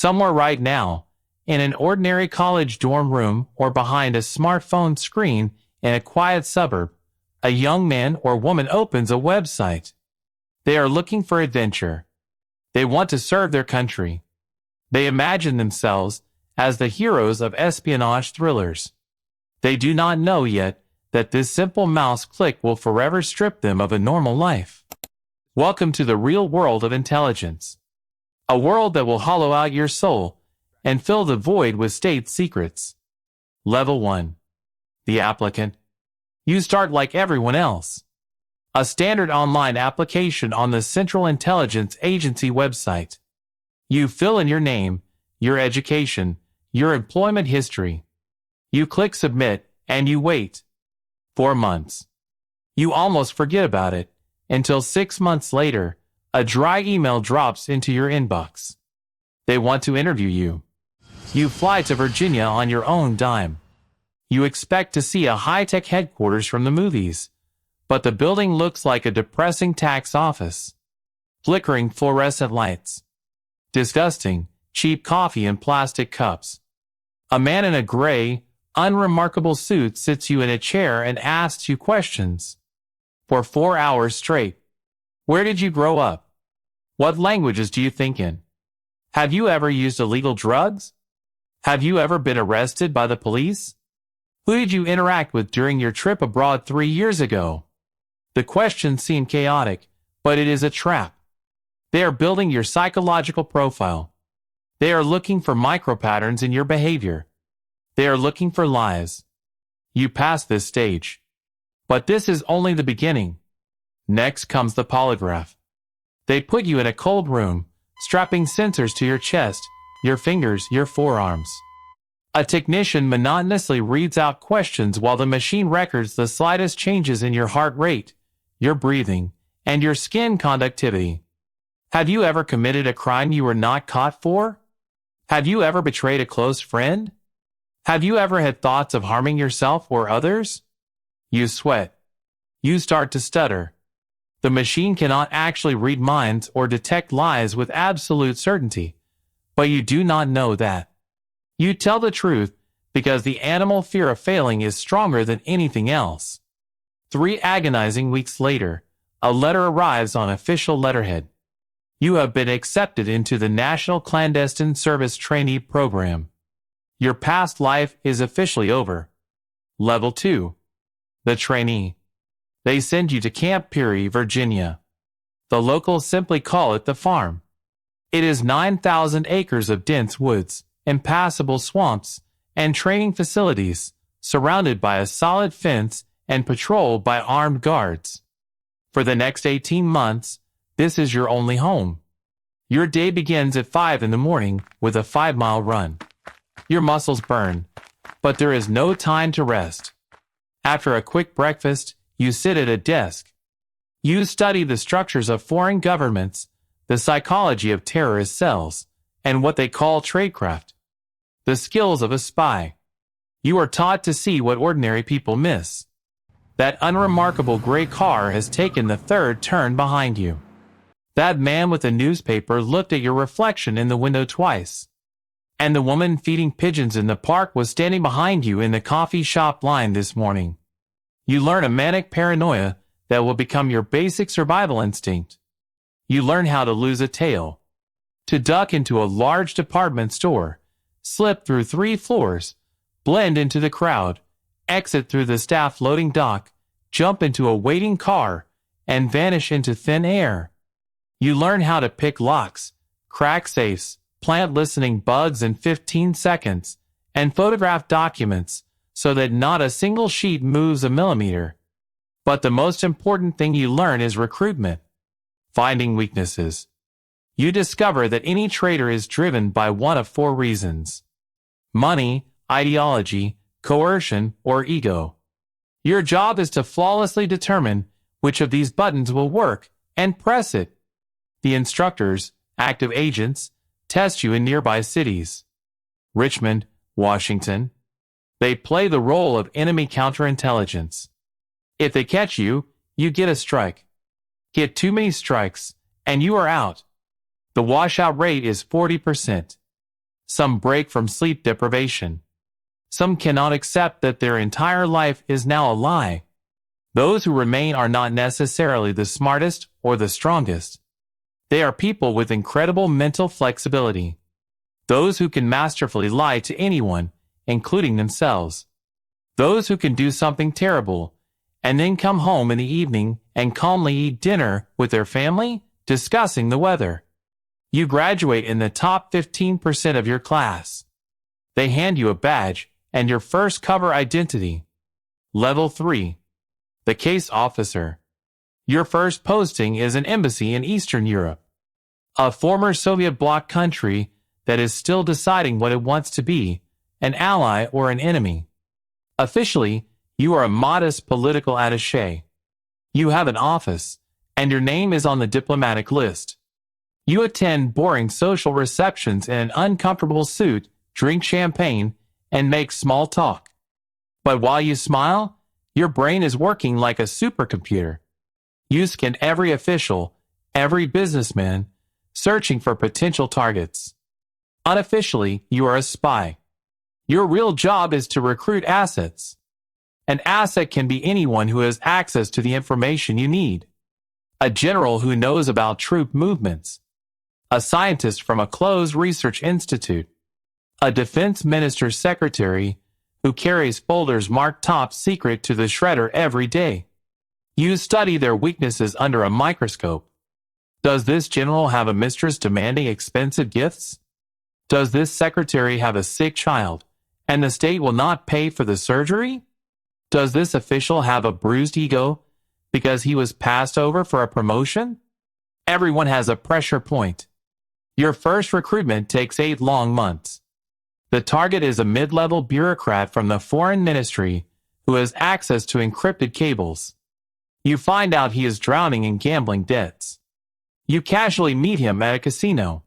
Somewhere right now, in an ordinary college dorm room or behind a smartphone screen in a quiet suburb, a young man or woman opens a website. They are looking for adventure. They want to serve their country. They imagine themselves as the heroes of espionage thrillers. They do not know yet that this simple mouse click will forever strip them of a normal life. Welcome to the real world of intelligence. A world that will hollow out your soul and fill the void with state secrets. Level 1. The applicant. You start like everyone else. A standard online application on the Central Intelligence Agency website. You fill in your name, your education, your employment history. You click submit and you wait. 4 months. You almost forget about it until 6 months later, a dry email drops into your inbox. They want to interview you. You fly to Virginia on your own dime. You expect to see a high-tech headquarters from the movies, but the building looks like a depressing tax office. Flickering fluorescent lights. Disgusting, cheap coffee in plastic cups. A man in a gray, unremarkable suit sits you in a chair and asks you questions. For 4 hours straight. Where did you grow up? What languages do you think in? Have you ever used illegal drugs? Have you ever been arrested by the police? Who did you interact with during your trip abroad 3 years ago? The questions seem chaotic, but it is a trap. They are building your psychological profile. They are looking for micropatterns in your behavior. They are looking for lies. You pass this stage. But this is only the beginning. Next comes the polygraph. They put you in a cold room, strapping sensors to your chest, your fingers, your forearms. A technician monotonously reads out questions while the machine records the slightest changes in your heart rate, your breathing, and your skin conductivity. Have you ever committed a crime you were not caught for? Have you ever betrayed a close friend? Have you ever had thoughts of harming yourself or others? You sweat. You start to stutter. The machine cannot actually read minds or detect lies with absolute certainty, but you do not know that. You tell the truth because the animal fear of failing is stronger than anything else. 3 agonizing weeks later, a letter arrives on official letterhead. You have been accepted into the National Clandestine Service Trainee Program. Your past life is officially over. Level 2. The trainee. They send you to Camp Peary, Virginia. The locals simply call it the farm. It is 9,000 acres of dense woods, impassable swamps, and training facilities, surrounded by a solid fence and patrolled by armed guards. For the next 18 months, this is your only home. Your day begins at 5 in the morning with a 5-mile run. Your muscles burn, but there is no time to rest. After a quick breakfast, you sit at a desk. You study the structures of foreign governments, the psychology of terrorist cells, and what they call tradecraft. The skills of a spy. You are taught to see what ordinary people miss. That unremarkable gray car has taken the 3rd turn behind you. That man with the newspaper looked at your reflection in the window twice. And the woman feeding pigeons in the park was standing behind you in the coffee shop line this morning. You learn a manic paranoia that will become your basic survival instinct. You learn how to lose a tail, to duck into a large department store, slip through 3 floors, blend into the crowd, exit through the staff loading dock, jump into a waiting car, and vanish into thin air. You learn how to pick locks, crack safes, plant listening bugs in 15 seconds, and photograph documents so that not a single sheet moves a millimeter. But the most important thing you learn is recruitment. Finding weaknesses. You discover that any traitor is driven by one of 4 reasons: money, ideology, coercion, or ego. Your job is to flawlessly determine which of these buttons will work and press it. The instructors, active agents, test you in nearby cities. Richmond, Washington. They play the role of enemy counterintelligence. If they catch you, you get a strike. Get too many strikes, and you are out. The washout rate is 40%. Some break from sleep deprivation. Some cannot accept that their entire life is now a lie. Those who remain are not necessarily the smartest or the strongest. They are people with incredible mental flexibility. Those who can masterfully lie to anyone, including themselves. Those who can do something terrible, and then come home in the evening and calmly eat dinner with their family, discussing the weather. You graduate in the top 15% of your class. They hand you a badge and your first cover identity. Level 3. The case officer. Your first posting is an embassy in Eastern Europe, a former Soviet bloc country that is still deciding what it wants to be, an ally or an enemy. Officially, you are a modest political attaché. You have an office, and your name is on the diplomatic list. You attend boring social receptions in an uncomfortable suit, drink champagne, and make small talk. But while you smile, your brain is working like a supercomputer. You scan every official, every businessman, searching for potential targets. Unofficially, you are a spy. Your real job is to recruit assets. An asset can be anyone who has access to the information you need. A general who knows about troop movements. A scientist from a closed research institute. A defense minister's secretary who carries folders marked top secret to the shredder every day. You study their weaknesses under a microscope. Does this general have a mistress demanding expensive gifts? Does this secretary have a sick child, and the state will not pay for the surgery? Does this official have a bruised ego because he was passed over for a promotion? Everyone has a pressure point. Your first recruitment takes 8 long months. The target is a mid-level bureaucrat from the foreign ministry who has access to encrypted cables. You find out he is drowning in gambling debts. You casually meet him at a casino.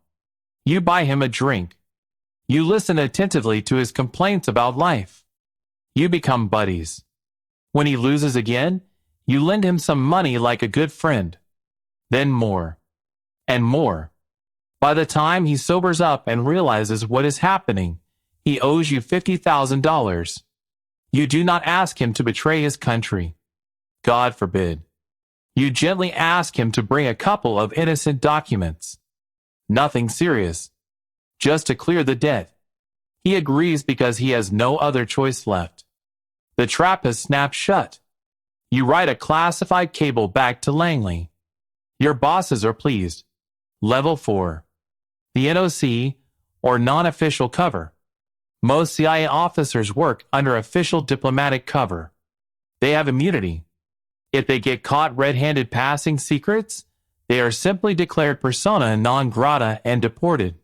You buy him a drink. You listen attentively to his complaints about life. You become buddies. When he loses again, you lend him some money like a good friend. Then more. And more. By the time he sobers up and realizes what is happening, he owes you $50,000. You do not ask him to betray his country. God forbid. You gently ask him to bring a couple of innocent documents. Nothing serious. Just to clear the debt. He agrees because he has no other choice left. The trap has snapped shut. You write a classified cable back to Langley. Your bosses are pleased. Level 4. The NOC, or non-official cover. Most CIA officers work under official diplomatic cover. They have immunity. If they get caught red-handed passing secrets, they are simply declared persona non grata and deported.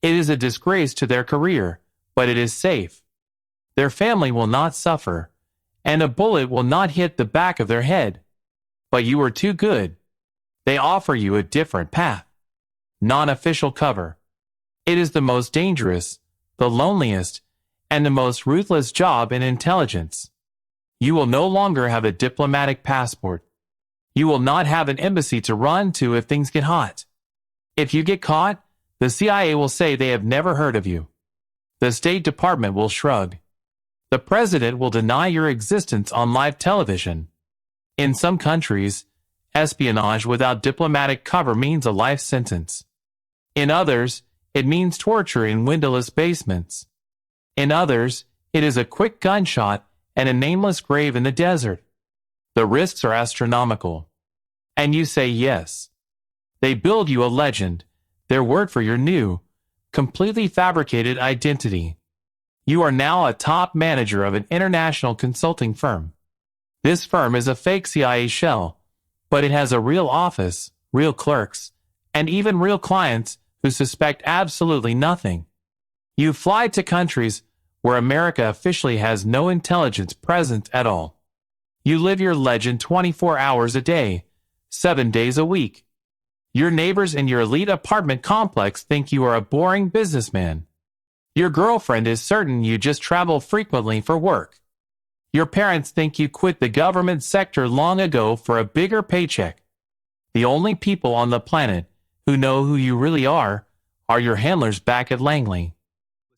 It is a disgrace to their career, but it is safe. Their family will not suffer, and a bullet will not hit the back of their head. But you are too good. They offer you a different path. Non-official cover. It is the most dangerous, the loneliest, and the most ruthless job in intelligence. You will no longer have a diplomatic passport. You will not have an embassy to run to if things get hot. If you get caught, the CIA will say they have never heard of you. The State Department will shrug. The president will deny your existence on live television. In some countries, espionage without diplomatic cover means a life sentence. In others, it means torture in windowless basements. In others, it is a quick gunshot and a nameless grave in the desert. The risks are astronomical. And you say yes. They build you a legend, their word for your new, completely fabricated identity. You are now a top manager of an international consulting firm. This firm is a fake CIA shell, but it has a real office, real clerks, and even real clients who suspect absolutely nothing. You fly to countries where America officially has no intelligence present at all. You live your legend 24 hours a day, 7 days a week. Your neighbors in your elite apartment complex think you are a boring businessman. Your girlfriend is certain you just travel frequently for work. Your parents think you quit the government sector long ago for a bigger paycheck. The only people on the planet who know who you really are your handlers back at Langley.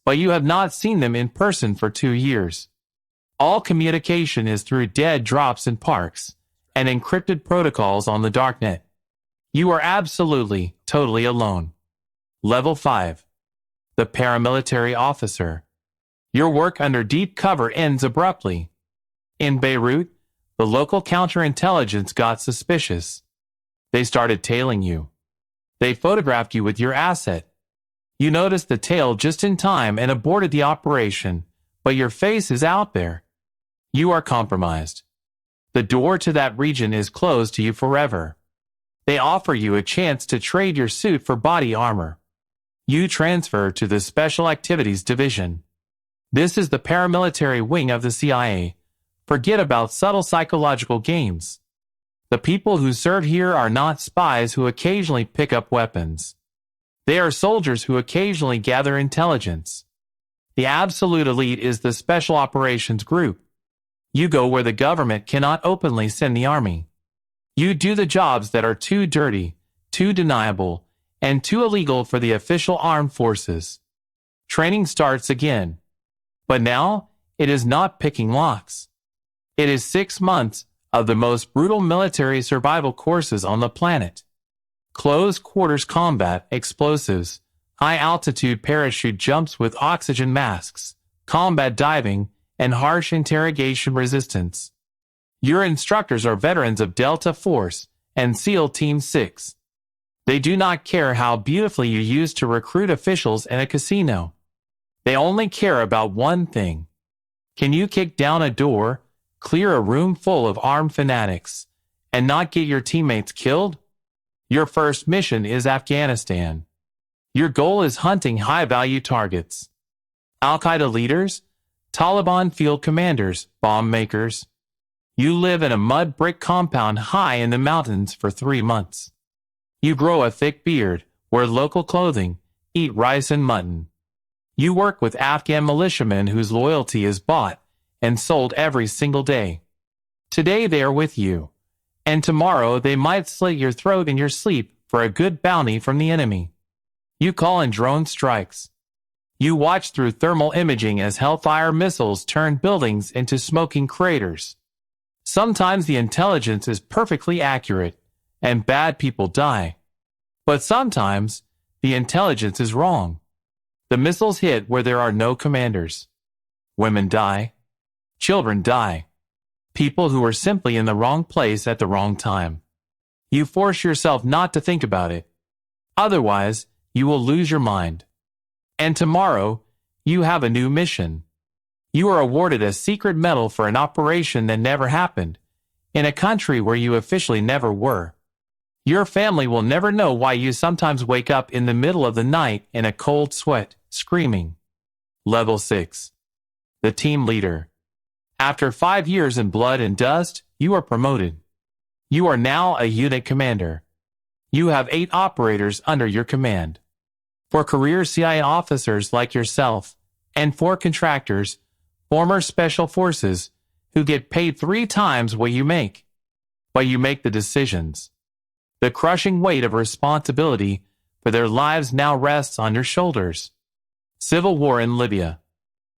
but you have not seen them in person for 2 years. All communication is through dead drops in parks and encrypted protocols on the darknet. You are absolutely, totally alone. Level 5. The Paramilitary Officer. Your work under deep cover ends abruptly. In Beirut, the local counterintelligence got suspicious. They started tailing you. They photographed you with your asset. You noticed the tail just in time and aborted the operation, but your face is out there. You are compromised. The door to that region is closed to you forever. They offer you a chance to trade your suit for body armor. You transfer to the Special Activities Division. This is the paramilitary wing of the CIA. Forget about subtle psychological games. The people who serve here are not spies who occasionally pick up weapons. They are soldiers who occasionally gather intelligence. The absolute elite is the Special Operations Group. You go where the government cannot openly send the army. You do the jobs that are too dirty, too deniable, and too illegal for the official armed forces. Training starts again. But now, it is not picking locks. It is 6 months of the most brutal military survival courses on the planet. Close quarters combat, explosives, high-altitude parachute jumps with oxygen masks, combat diving, and harsh interrogation resistance. Your instructors are veterans of Delta Force and SEAL Team 6. They do not care how beautifully you used to recruit officials in a casino. They only care about one thing. Can you kick down a door, clear a room full of armed fanatics, and not get your teammates killed? Your first mission is Afghanistan. Your goal is hunting high-value targets. Al-Qaeda leaders, Taliban field commanders, bomb makers. You live in a mud brick compound high in the mountains for 3 months. You grow a thick beard, wear local clothing, eat rice and mutton. You work with Afghan militiamen whose loyalty is bought and sold every single day. Today they are with you, and tomorrow they might slit your throat in your sleep for a good bounty from the enemy. You call in drone strikes. You watch through thermal imaging as Hellfire missiles turn buildings into smoking craters. Sometimes the intelligence is perfectly accurate, and bad people die. But sometimes the intelligence is wrong. The missiles hit where there are no commanders. Women die. Children die. People who are simply in the wrong place at the wrong time. You force yourself not to think about it. Otherwise, you will lose your mind. And tomorrow, you have a new mission. You are awarded a secret medal for an operation that never happened, in a country where you officially never were. Your family will never know why you sometimes wake up in the middle of the night in a cold sweat, screaming. Level 6. The Team Leader. After 5 years in blood and dust, you are promoted. You are now a unit commander. You have 8 operators under your command. For career CIA officers like yourself, and for contractors, former special forces, who get paid 3 times what you make. But you make the decisions. The crushing weight of responsibility for their lives now rests on your shoulders. Civil war in Libya.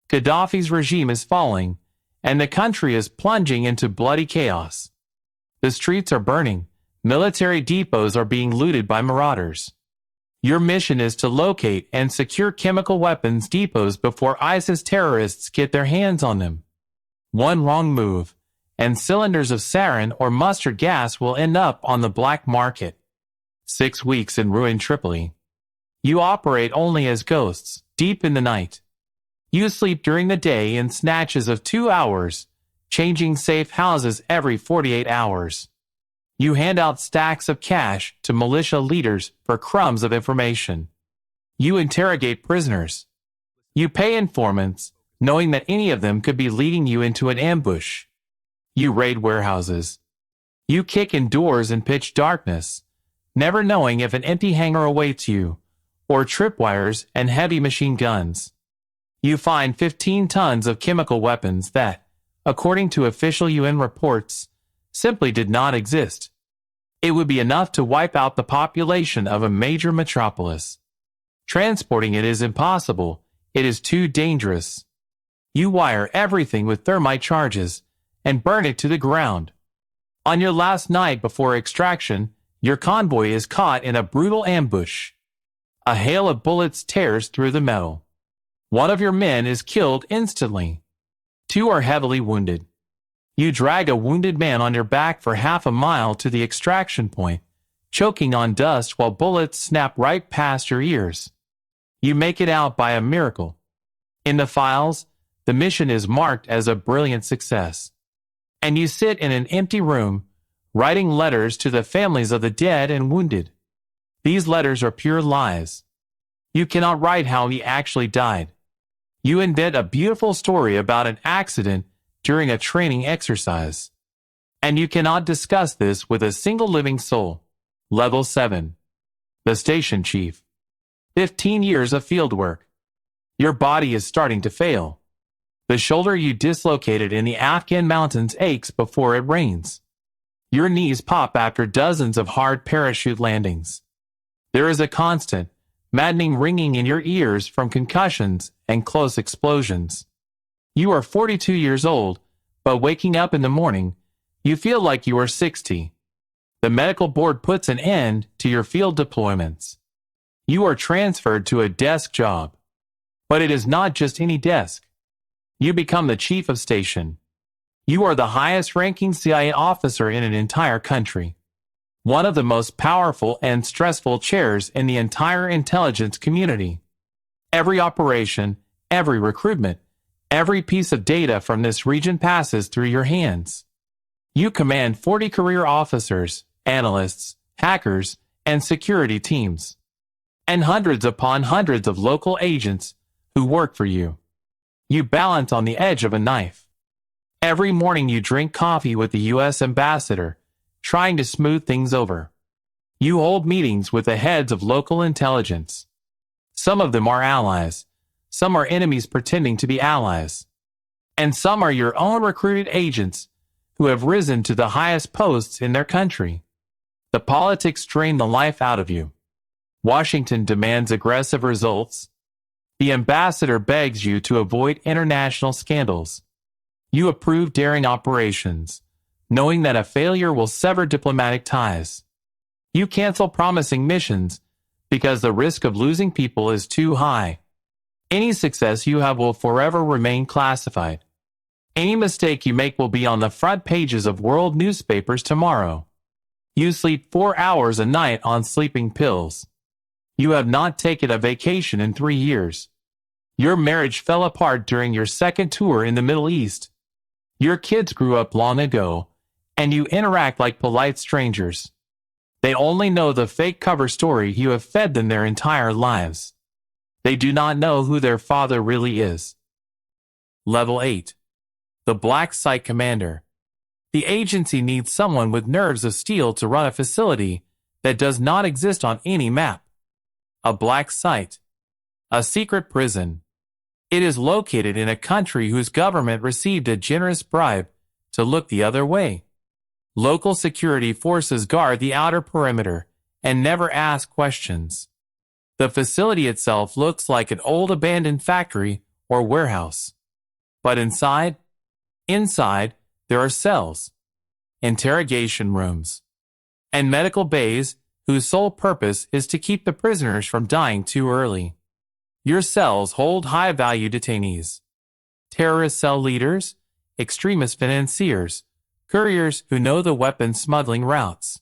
Gaddafi's regime is falling, and the country is plunging into bloody chaos. The streets are burning. Military depots are being looted by marauders. Your mission is to locate and secure chemical weapons depots before ISIS terrorists get their hands on them. One wrong move, and cylinders of sarin or mustard gas will end up on the black market. 6 weeks in ruined Tripoli. You operate only as ghosts, deep in the night. You sleep during the day in snatches of 2 hours, changing safe houses every 48 hours. You hand out stacks of cash to militia leaders for crumbs of information. You interrogate prisoners. You pay informants, knowing that any of them could be leading you into an ambush. You raid warehouses. You kick in doors in pitch darkness, never knowing if an empty hangar awaits you, or tripwires and heavy machine guns. You find 15 tons of chemical weapons that, according to official UN reports, simply did not exist. It would be enough to wipe out the population of a major metropolis. Transporting it is impossible, It is too dangerous. You wire everything with thermite charges and burn it to the ground. On your last night before extraction, your convoy is caught in a brutal ambush. A hail of bullets tears through the metal. One of your men is killed instantly. 2 are heavily wounded. You drag a wounded man on your back for half a mile to the extraction point, choking on dust while bullets snap right past your ears. You make it out by a miracle. In the files, the mission is marked as a brilliant success. And you sit in an empty room, writing letters to the families of the dead and wounded. These letters are pure lies. You cannot write how he actually died. You invent a beautiful story about an accident during a training exercise. And you cannot discuss this with a single living soul. Level 7. The Station Chief. 15 years of field work. Your body is starting to fail. The shoulder you dislocated in the Afghan mountains aches before it rains. Your knees pop after dozens of hard parachute landings. There is a constant, maddening ringing in your ears from concussions and close explosions. You are 42 years old, but waking up in the morning, you feel like you are 60. The medical board puts an end to your field deployments. You are transferred to a desk job. But it is not just any desk. You become the chief of station. You are the highest-ranking CIA officer in an entire country. One of the most powerful and stressful chairs in the entire intelligence community. Every operation, every recruitment, every piece of data from this region passes through your hands. You command 40 career officers, analysts, hackers, and security teams. And hundreds upon hundreds of local agents who work for you. You balance on the edge of a knife. Every morning you drink coffee with the U.S. ambassador, trying to smooth things over. You hold meetings with the heads of local intelligence. Some of them are allies. Some are enemies pretending to be allies. And some are your own recruited agents who have risen to the highest posts in their country. The politics drain the life out of you. Washington demands aggressive results. The ambassador begs you to avoid international scandals. You approve daring operations, knowing that a failure will sever diplomatic ties. You cancel promising missions because the risk of losing people is too high. Any success you have will forever remain classified. Any mistake you make will be on the front pages of world newspapers tomorrow. You sleep 4 hours a night on sleeping pills. You have not taken a vacation in 3 years. Your marriage fell apart during your second tour in the Middle East. Your kids grew up long ago, and you interact like polite strangers. They only know the fake cover story you have fed them their entire lives. They do not know who their father really is. Level 8. The Black Site Commander. The agency needs someone with nerves of steel to run a facility that does not exist on any map. A black site. A secret prison. It is located in a country whose government received a generous bribe to look the other way. Local security forces guard the outer perimeter and never ask questions. The facility itself looks like an old abandoned factory or warehouse. But inside, there are cells, interrogation rooms, and medical bays whose sole purpose is to keep the prisoners from dying too early. Your cells hold high-value detainees, terrorist cell leaders, extremist financiers, couriers who know the weapon smuggling routes.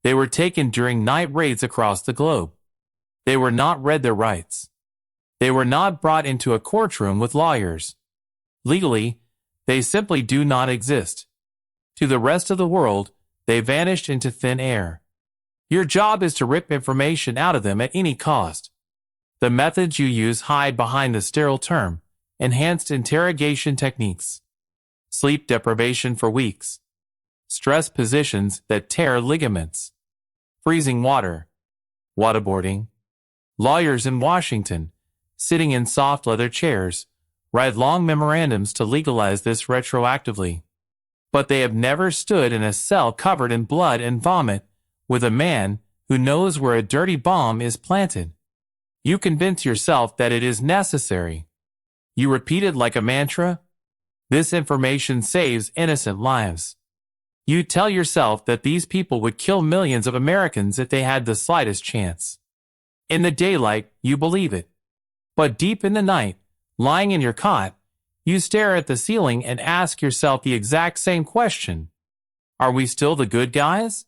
They were taken during night raids across the globe. They were not read their rights. They were not brought into a courtroom with lawyers. Legally, they simply do not exist. To the rest of the world, they vanished into thin air. Your job is to rip information out of them at any cost. The methods you use hide behind the sterile term, enhanced interrogation techniques. Sleep deprivation for weeks. Stress positions that tear ligaments. Freezing water. Waterboarding. Lawyers in Washington, sitting in soft leather chairs, write long memorandums to legalize this retroactively. But they have never stood in a cell covered in blood and vomit with a man who knows where a dirty bomb is planted. You convince yourself that it is necessary. You repeat it like a mantra. This information saves innocent lives. You tell yourself that these people would kill millions of Americans if they had the slightest chance. In the daylight, you believe it. But deep in the night, lying in your cot, you stare at the ceiling and ask yourself the exact same question. Are we still the good guys?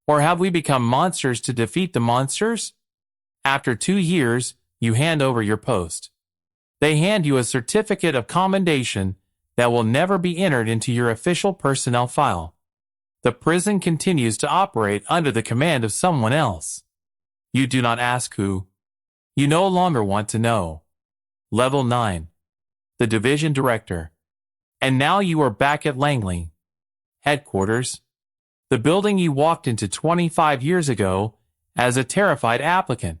Or have we become monsters to defeat the monsters? After 2 years, you hand over your post. They hand you a certificate of commendation that will never be entered into your official personnel file. The prison continues to operate under the command of someone else. You do not ask who. You no longer want to know. Level 9. The Division Director. And now you are back at Langley. Headquarters. The building you walked into 25 years ago as a terrified applicant.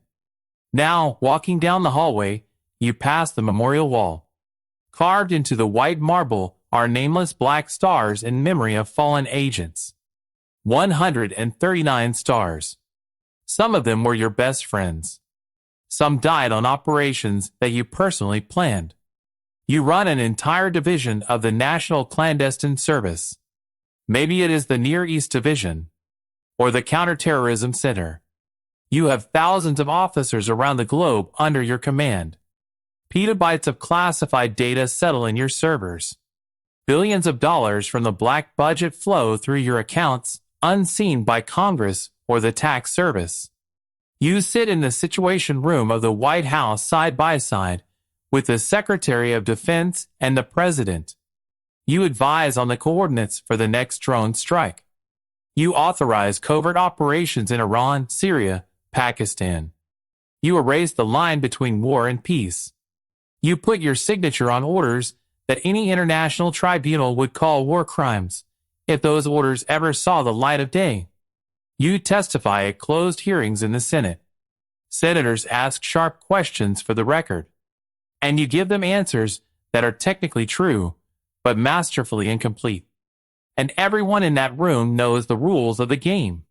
Now, walking down the hallway, you pass the memorial wall. Carved into the white marble are nameless black stars in memory of fallen agents. 139 stars. Some of them were your best friends. Some died on operations that you personally planned. You run an entire division of the National Clandestine Service. Maybe it is the Near East Division, or the Counterterrorism Center. You have thousands of officers around the globe under your command. Petabytes of classified data settle in your servers. Billions of dollars from the black budget flow through your accounts, unseen by Congress or the tax service. You sit in the Situation Room of the White House side by side with the Secretary of Defense and the President. You advise on the coordinates for the next drone strike. You authorize covert operations in Iran, Syria, Pakistan. You erase the line between war and peace. You put your signature on orders that any international tribunal would call war crimes, if those orders ever saw the light of day. You testify at closed hearings in the Senate. Senators ask sharp questions for the record, and you give them answers that are technically true, but masterfully incomplete. And everyone in that room knows the rules of the game.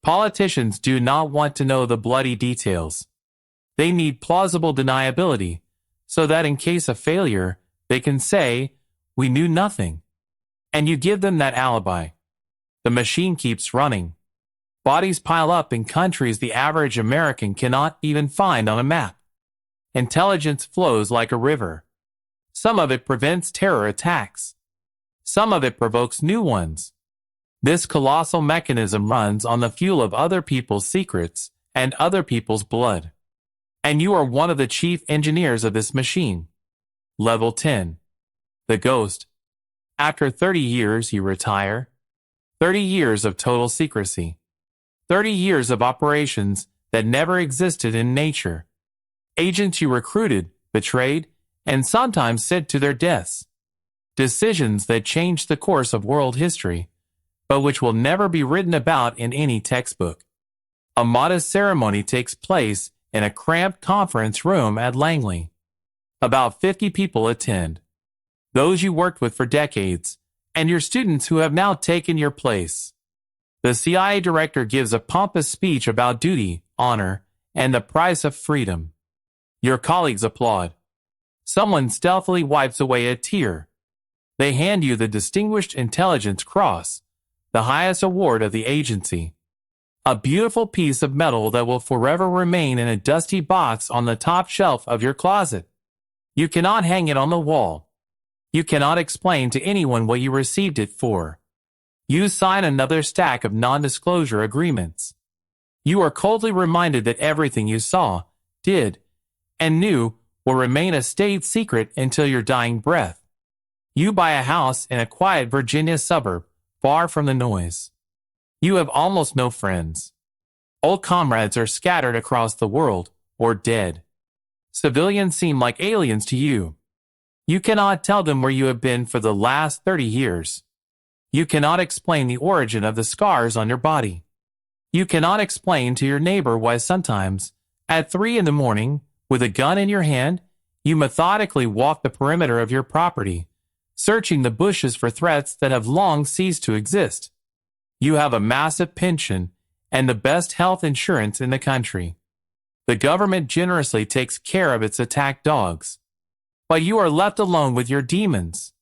Politicians do not want to know the bloody details. They need plausible deniability, so that in case of failure, they can say, "We knew nothing." And you give them that alibi. The machine keeps running. Bodies pile up in countries the average American cannot even find on a map. Intelligence flows like a river. Some of it prevents terror attacks. Some of it provokes new ones. This colossal mechanism runs on the fuel of other people's secrets and other people's blood. And you are one of the chief engineers of this machine. Level 10. The Ghost. After 30 years, you retire. 30 years of total secrecy. 30 years of operations that never existed in nature. Agents you recruited, betrayed, and sometimes sent to their deaths. Decisions that changed the course of world history, but which will never be written about in any textbook. A modest ceremony takes place in a cramped conference room at Langley. About 50 people attend. Those you worked with for decades, and your students who have now taken your place. The CIA director gives a pompous speech about duty, honor, and the price of freedom. Your colleagues applaud. Someone stealthily wipes away a tear. They hand you the Distinguished Intelligence Cross, the highest award of the agency. A beautiful piece of metal that will forever remain in a dusty box on the top shelf of your closet. You cannot hang it on the wall. You cannot explain to anyone what you received it for. You sign another stack of non-disclosure agreements. You are coldly reminded that everything you saw, did, and knew will remain a state secret until your dying breath. You buy a house in a quiet Virginia suburb, far from the noise. You have almost no friends. Old comrades are scattered across the world, or dead. Civilians seem like aliens to you. You cannot tell them where you have been for the last 30 years. You cannot explain the origin of the scars on your body. You cannot explain to your neighbor why sometimes, at 3 a.m, with a gun in your hand, you methodically walk the perimeter of your property, searching the bushes for threats that have long ceased to exist. You have a massive pension and the best health insurance in the country. The government generously takes care of its attack dogs. But you are left alone with your demons.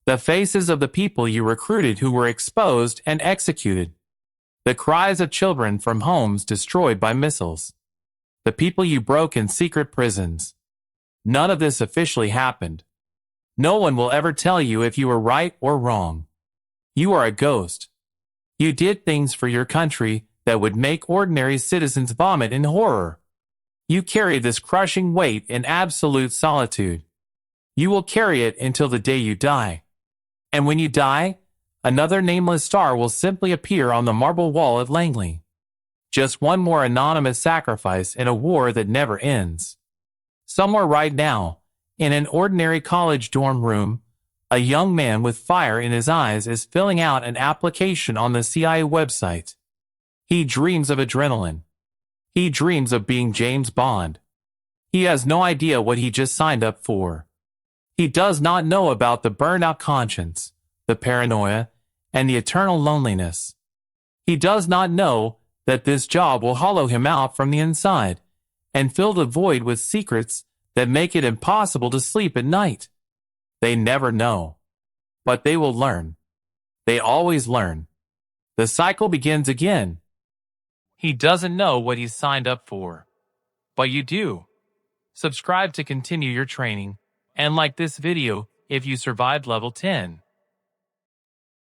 The faces of the people you recruited who were exposed and executed. The cries of children from homes destroyed by missiles. The people you broke in secret prisons. None of this officially happened. No one will ever tell you if you were right or wrong. You are a ghost. You did things for your country that would make ordinary citizens vomit in horror. You carry this crushing weight in absolute solitude. You will carry it until the day you die. And when you die, another nameless star will simply appear on the marble wall at Langley. Just one more anonymous sacrifice in a war that never ends. Somewhere right now, in an ordinary college dorm room, a young man with fire in his eyes is filling out an application on the CIA website. He dreams of adrenaline. He dreams of being James Bond. He has no idea what he just signed up for. He does not know about the burnout conscience, the paranoia, and the eternal loneliness. He does not know that this job will hollow him out from the inside and fill the void with secrets that make it impossible to sleep at night. They never know. But they will learn. They always learn. The cycle begins again. He doesn't know what he's signed up for. But you do. Subscribe to continue your training, and like this video if you survived level 10.